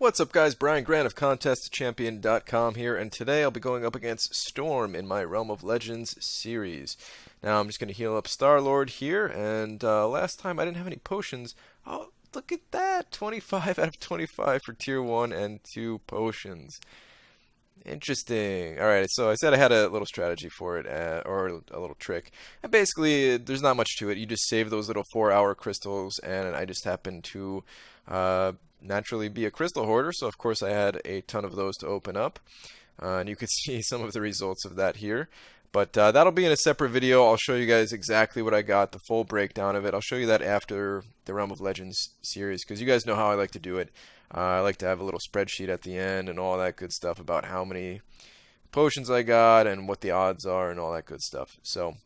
What's up, guys? Brian Grant of ContestChampion.com here, and today I'll be going up against Storm in my Realm of Legends series. Now, I'm just going to heal up Star-Lord here, and last time I didn't have any potions. Oh, look at that! 25 out of 25 for Tier 1 and 2 potions. Interesting. Alright, so I said I had a little strategy for it, or a little trick. And basically, there's not much to it. You just save those little 4-hour crystals, and I just happen to naturally be a crystal hoarder, so of course I had a ton of those to open up. And you can see some of the results of that here. But that'll be in a separate video. I'll show you guys exactly what I got, the full breakdown of it. I'll show you that after the Realm of Legends series, because you guys know how I like to do it. I like to have a little spreadsheet at the end and all that good stuff about how many potions I got and what the odds are and all that good stuff. So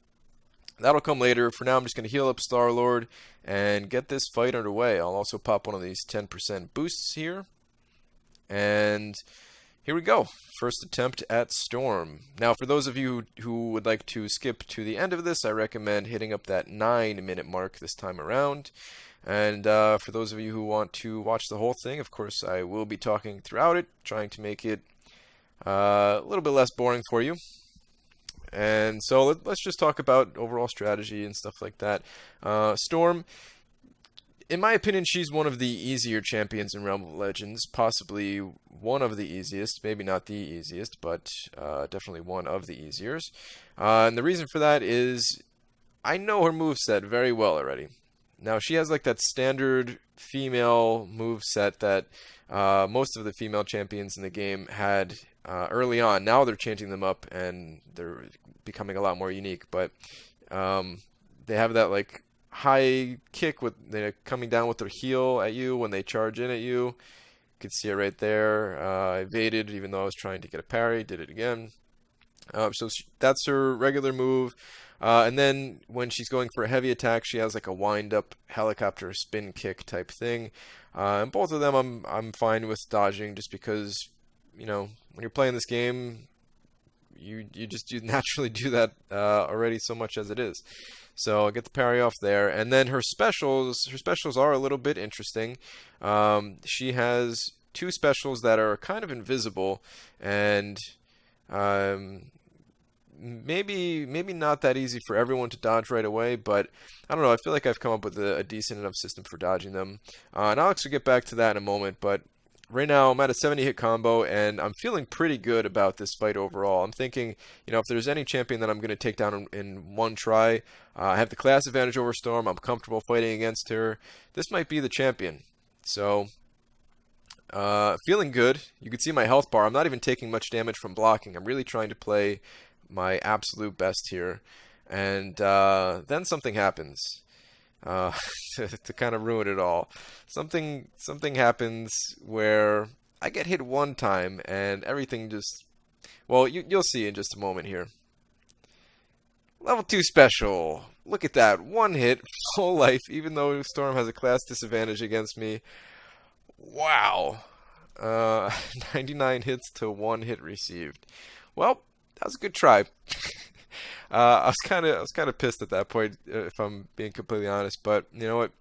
that'll come later. For now, I'm just going to heal up Star-Lord and get this fight underway. I'll also pop one of these 10% boosts here. And here we go. First attempt at Storm. Now, for those of you who would like to skip to the end of this, I recommend hitting up that 9-minute mark this time around. And for those of you who want to watch the whole thing, of course, I will be talking throughout it, trying to make it a little bit less boring for you. And so let's just talk about overall strategy and stuff like that. Storm, in my opinion, she's one of the easier champions in Realm of Legends, possibly one of the easiest, maybe not the easiest, but definitely one of the easiest. And the reason for that is I know her moveset very well already. Now, she has like that standard female moveset that most of the female champions in the game had early on. Now they're changing them up and they're becoming a lot more unique. But they have that like high kick with they're coming down with their heel at you when they charge in at you. You can see it right there. I evaded even though I was trying to get a parry. Did it again. So that's her regular move. And then when she's going for a heavy attack, she has like a wind-up helicopter spin kick type thing. And both of them I'm fine with dodging just because, you know, when you're playing this game, you naturally do that already so much as it is. So I'll get the parry off there. And then her specials are a little bit interesting. She has two specials that are kind of invisible and maybe not that easy for everyone to dodge right away, but I don't know. I feel like I've come up with a decent enough system for dodging them. And Alex will get back to that in a moment, but right now I'm at a 70-hit combo, and I'm feeling pretty good about this fight overall. I'm thinking, you know, if there's any champion that I'm going to take down in one try, I have the class advantage over Storm. I'm comfortable fighting against her. This might be the champion. So feeling good. You can see my health bar. I'm not even taking much damage from blocking. I'm really trying to play my absolute best here, and then something happens to kind of ruin it all. Something happens where I get hit one time and everything just, well, you'll see in just a moment here. Level 2 special. Look at that, one hit, full life, even though Storm has a class disadvantage against me. Wow. 99 hits to 1 hit received. Well, that was a good try. I was kind of pissed at that point, if I'm being completely honest. But you know what?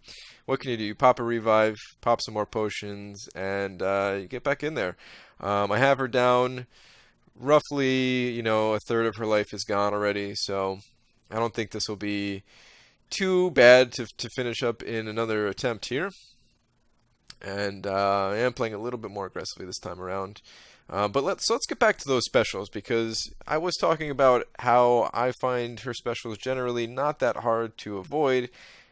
What can you do? You pop a revive, pop some more potions, and you get back in there. I have her down. Roughly, you know, a third of her life is gone already. So I don't think this will be too bad to finish up in another attempt here. And I am playing a little bit more aggressively this time around. But let's get back to those specials, because I was talking about how I find her specials generally not that hard to avoid,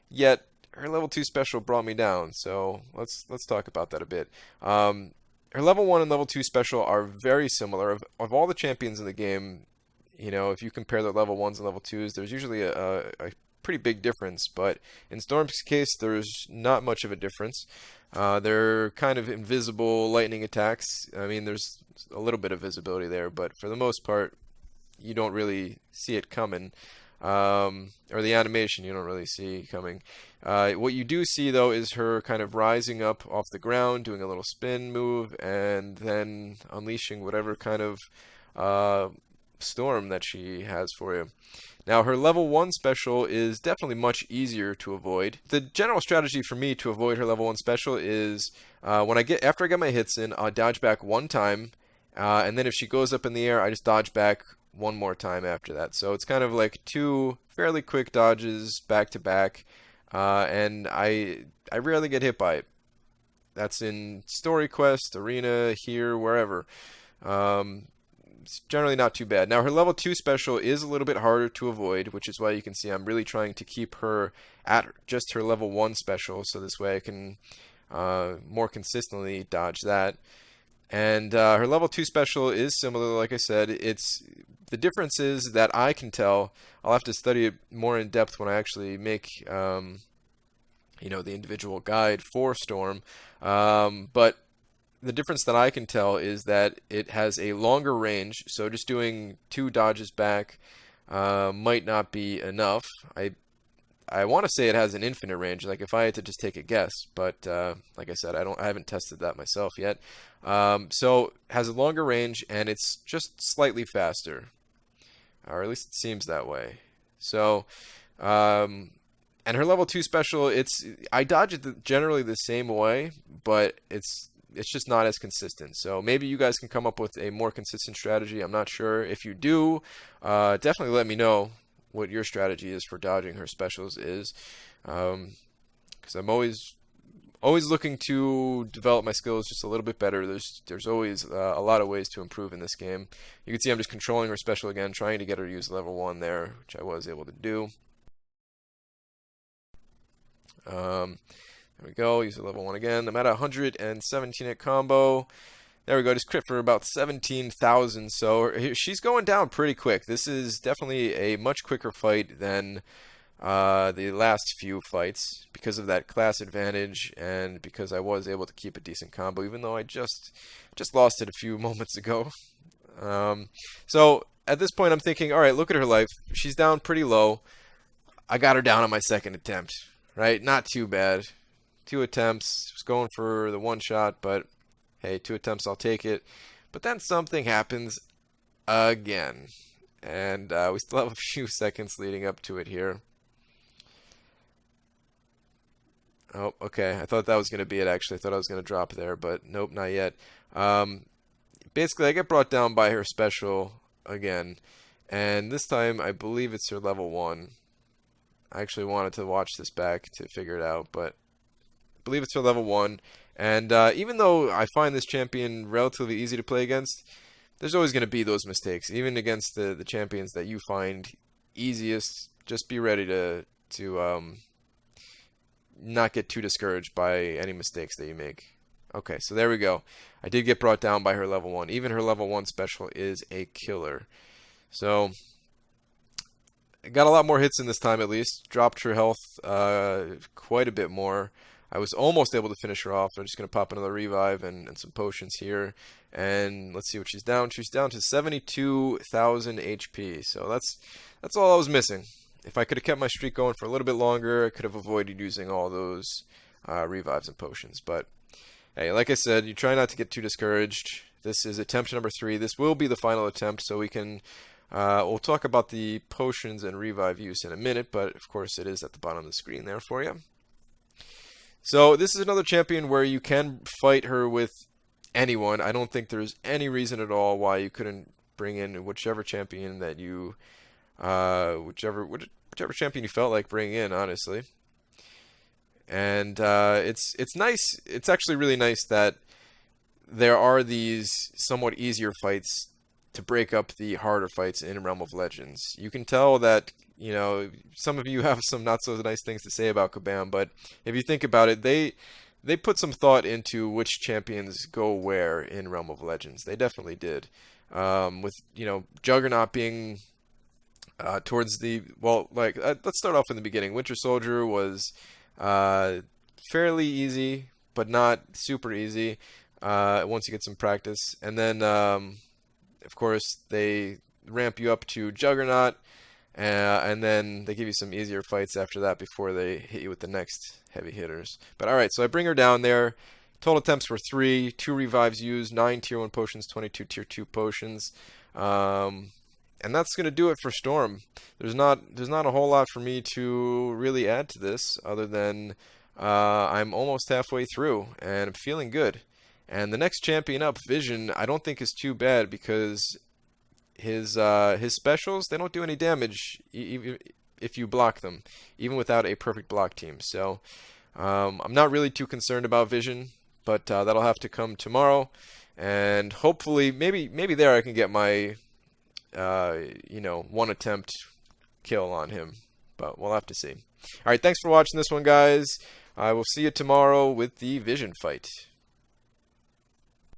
yet her level 2 special brought me down. So let's talk about that a bit. Her level 1 and level 2 special are very similar. Of all the champions in the game, you know, if you compare the level 1s and level 2s, there's usually a pretty big difference. But in Storm's case, there's not much of a difference. They're kind of invisible lightning attacks. I mean, there's a little bit of visibility there, but for the most part, you don't really see it coming. Or the animation you don't really see coming. What you do see, though, is her kind of rising up off the ground, doing a little spin move, and then unleashing whatever kind of storm that she has for you. Now, her level 1 special is definitely much easier to avoid. The general strategy for me to avoid her level 1 special is after I get my hits in, I'll dodge back one time, and then if she goes up in the air, I just dodge back one more time after that. So it's kind of like two fairly quick dodges back to back, and I rarely get hit by it. That's in story quest, arena, here, wherever. It's generally not too bad. Now her level 2 special is a little bit harder to avoid, which is why you can see I'm really trying to keep her at just her level 1 special, so this way I can more consistently dodge that. And her level 2 special is similar, like I said. The difference is that I can tell. I'll have to study it more in depth when I actually make the individual guide for Storm. But the difference that I can tell is that it has a longer range, so just doing 2 dodges back might not be enough. I want to say it has an infinite range, like if I had to just take a guess, but like I said, I haven't tested that myself yet. So it has a longer range, and it's just slightly faster, or at least it seems that way. So, and her level 2 special, I dodge it generally the same way, but it's just not as consistent. So maybe you guys can come up with a more consistent strategy. I'm not sure. If you do, definitely let me know what your strategy is for dodging her specials is, because I'm always looking to develop my skills just a little bit better. There's always a lot of ways to improve in this game. You can see I'm just controlling her special again, trying to get her to use level 1 there, which I was able to do. There we go, use the level 1 again. I'm at 117 hit combo. There we go, just crit for about 17,000. So she's going down pretty quick. This is definitely a much quicker fight than the last few fights because of that class advantage and because I was able to keep a decent combo, even though I just lost it a few moments ago. So at this point I'm thinking, all right, look at her life. She's down pretty low. I got her down on my second attempt, right? Not too bad. 2 attempts, was going for the 1 shot, but hey, 2 attempts, I'll take it. But then something happens again, and we still have a few seconds leading up to it here. Oh, okay, I thought that was going to be it, actually. I thought I was going to drop there, but nope, not yet. Basically, I get brought down by her special again, and this time I believe it's her level 1. I actually wanted to watch this back to figure it out, but I believe it's her level 1. And even though I find this champion relatively easy to play against, there's always going to be those mistakes. Even against the champions that you find easiest, just be ready to not get too discouraged by any mistakes that you make. Okay, so there we go. I did get brought down by her level 1. Even her level 1 special is a killer. So I got a lot more hits in this time, at least. Dropped her health quite a bit more. I was almost able to finish her off. I'm just going to pop another revive and some potions here. And let's see what she's down. She's down to 72,000 HP. So that's all I was missing. If I could have kept my streak going for a little bit longer, I could have avoided using all those revives and potions. But hey, like I said, you try not to get too discouraged. This is attempt number 3. This will be the final attempt, so we can... we'll talk about the potions and revive use in a minute, but of course it is at the bottom of the screen there for you. So this is another champion where you can fight her with anyone. I don't think there's any reason at all why you couldn't bring in whichever champion that you, whichever champion you felt like bringing in, honestly. And it's nice. It's actually really nice that there are these somewhat easier fights to break up the harder fights in Realm of Legends. You can tell that, you know, some of you have some not so nice things to say about Kabam, but if you think about it, they put some thought into which champions go where in Realm of Legends. They definitely did. With, you know, Juggernaut being towards the, well, like, let's start off in the beginning. Winter Soldier was fairly easy, but not super easy once you get some practice. And then of course, they ramp you up to Juggernaut, and then they give you some easier fights after that before they hit you with the next heavy hitters. But alright, so I bring her down there. Total attempts were 3, 2 revives used, 9 tier 1 potions, 22 tier 2 potions. And that's going to do it for Storm. There's not a whole lot for me to really add to this other than I'm almost halfway through and I'm feeling good. And the next champion up, Vision, I don't think is too bad because his specials, they don't do any damage if you block them, even without a perfect block team. So I'm not really too concerned about Vision, but that'll have to come tomorrow. And hopefully, maybe there I can get my one attempt kill on him. But we'll have to see. All right, thanks for watching this one, guys. I will see you tomorrow with the Vision fight.